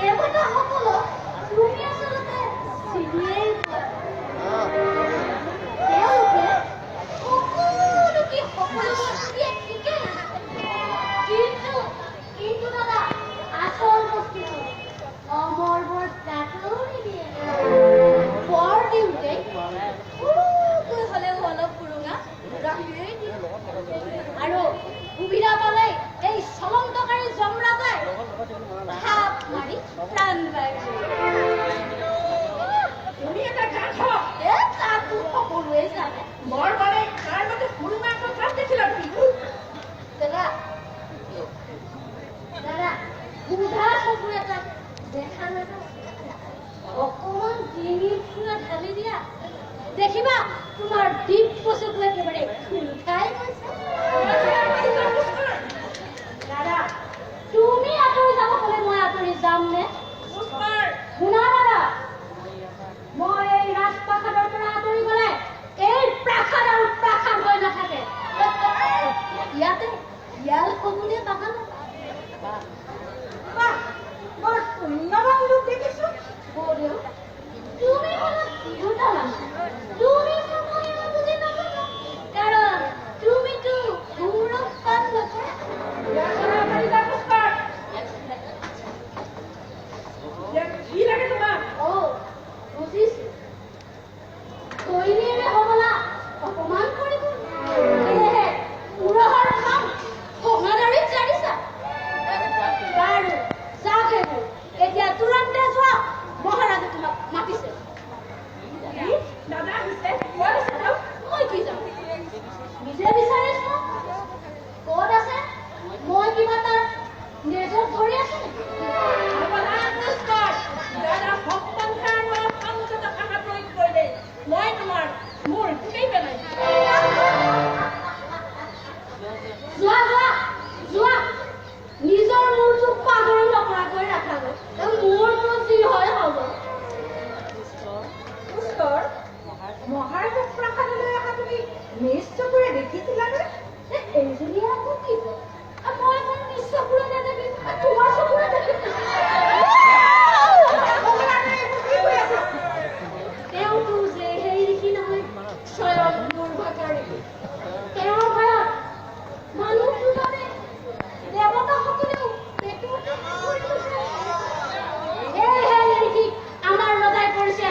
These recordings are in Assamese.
দেৱতাসকলক তুমি আচলতে চিনিয়েই পোৱা। তেওঁলোকে সকলোকে সকলো বস্তুৱে ঠিকেই কিন্তু দাদা আচল বস্তুটো অমৰবোৰ তাকো নিদিয়ে। বৰ দিওঁতে হ'লেও অলপ পুৰুঙা ৰাখিয়েই দিয়ে আৰু সুবিধা পালে এই চলন্তকাৰী যমৰাজাই থাপ মাৰি প্ৰাণ পাই। তুমি এটা গাঁঠ তাকো সকলোৱে জানে। বৰ মানে তাৰ মতে পুৰুঙা কথা দেখিলা দাদা দাদা বুঢ়া চকুৰে তাক দেখা নাযায়। অকমান ডিঙিৰ ফুৰা ঢালি দিয়া দেখিবা তোমাৰ দিব্য চকু একেবাৰে খোল খাই গৈছে। দাদা তুমি আঁতৰি যাব ক'লে মই আঁতৰি যাম নে? শুনা দাদা, মই এই ৰাজপ্ৰাসাদৰ পৰা আঁতৰি গ'লে এই প্ৰাসাদ আৰু প্ৰাসাদ হৈ নাথাকে। ইয়াতে ইয়াল শগুনে বাগান বৰ পুণ্যৱান লোক দেখিছো। বৌদেউ তুমি অলপ তিৰোতা মানুহ, তুমি বুজি নাপাবা কাৰণ তুমিতো গৌৰৱবান লোক। কি লাগে তোমাক? বুজিছো কৈৰীৰে হবলা অপমান কৰিব সেয়েহে পুৰহৰ খাম সহাদাৰীত জানিছা। বাৰু যাওক এইবোৰ এতিয়া তুৰন্তে যোৱা, মহাৰাজে তোমাক মাতিছে। দাদা আহিছে মই কি যাম নিজে বিচাৰি চোৱা ক'ত আছে। মই কিবা তাৰ নেজত ধৰি আছো নেকি? মই তোমাৰ মোৰ গোটেই পেলাইছো। যোৱা যোৱা যোৱা নিজৰ মূৰটো পাগল নকৰাকৈ ৰাখাগৈ। মোৰটো যি হয় হ'ব। মহাৰাজক প্ৰাসাদলৈ অহা তুমি নিজ চকুৰে দেখিছিলানে? এইজনী আকৌ কি কয়? মই মোৰ নিজ চকুৰে নেদেখি তোমাৰ চকুৰে দেখিছো। তেওঁতো যে সেই দেখি নহয় স্বয়ং দুৰ্ভাগাৰী। তেওঁৰ ভয়ত মানুহটো মানে দেৱতাসকলেও দেখি আমাৰ লগাই পৰিছে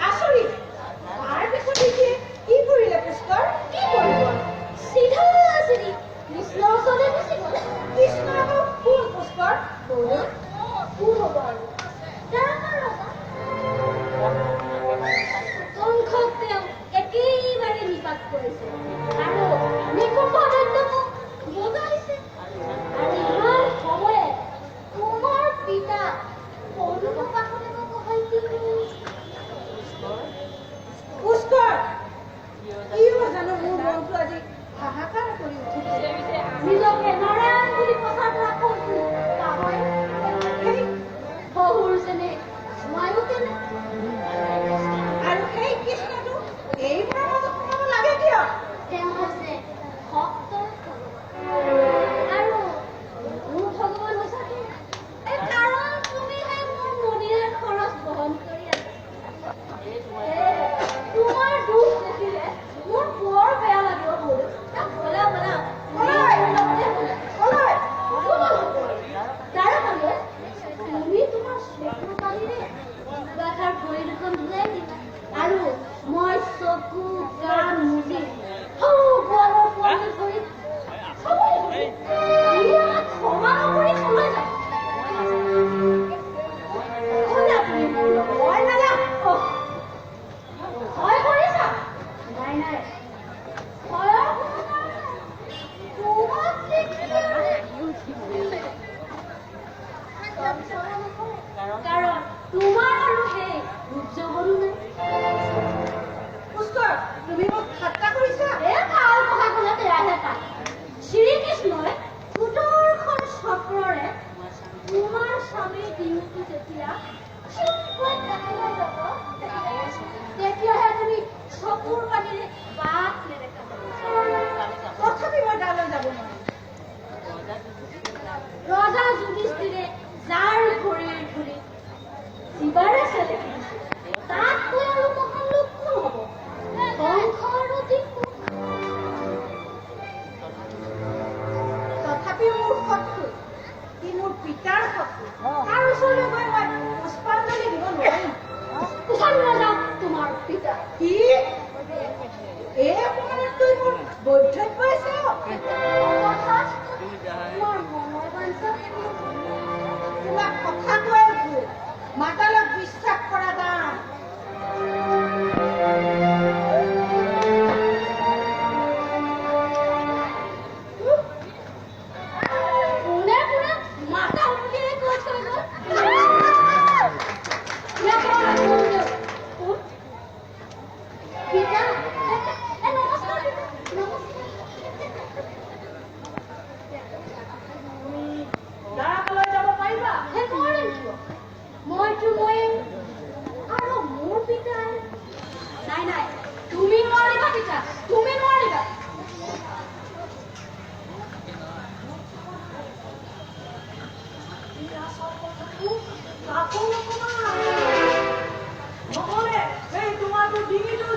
আচৰিত। তাৰ পিছত কি কৰিলে পুষ্কৰ? কি কৰিব চিধা চিধি কৃষ্ণৰ ওচৰলৈ গুচি গ'ল। কৃষ্ণ আকৌ কোন পুষ্কৰ? কোন হ'ব আৰু কংসক তেওঁ একেবাৰে নিপাত কৰিছে আৰু নিকুম্ভদৈত্যকো বজাইছে। আৰু ইমান সময়ে তোমাৰ পিতা পুষ্কৰ কিয় জানো মোৰ মনটো আজি হাহাকাৰ কৰি উঠিছে। নিজকে নাৰায়ণ বুলি প্ৰচাৰ কৰা পিতাৰ শত্ৰু তাৰ ওচৰলৈ গৈ মই পুষ্পাঞ্জলি দিব নোৱাৰিম কোথায় নাযাও তোমাৰ পিতা কি এই অপমানত তুই মোৰ বৈধব্য আছে অৰ্থাৎ তোমাৰ মনেৰ বাঞ্ছা তোমাক কথা কৈ আছো মাতালক বিশ্বাস কৰা দাম কোনে কোনে মাথা উঠিয়ে কৈছে গো পিতা নমস্কাৰ দাৰাকলৈ যাব পাৰিবা মইতো আৰু মোৰ পিতা নাই নাই তুমি নোৱাৰিবা পিতা তুমি নোৱাৰিবা নহলে এই তোমাৰতো ডিঙিটো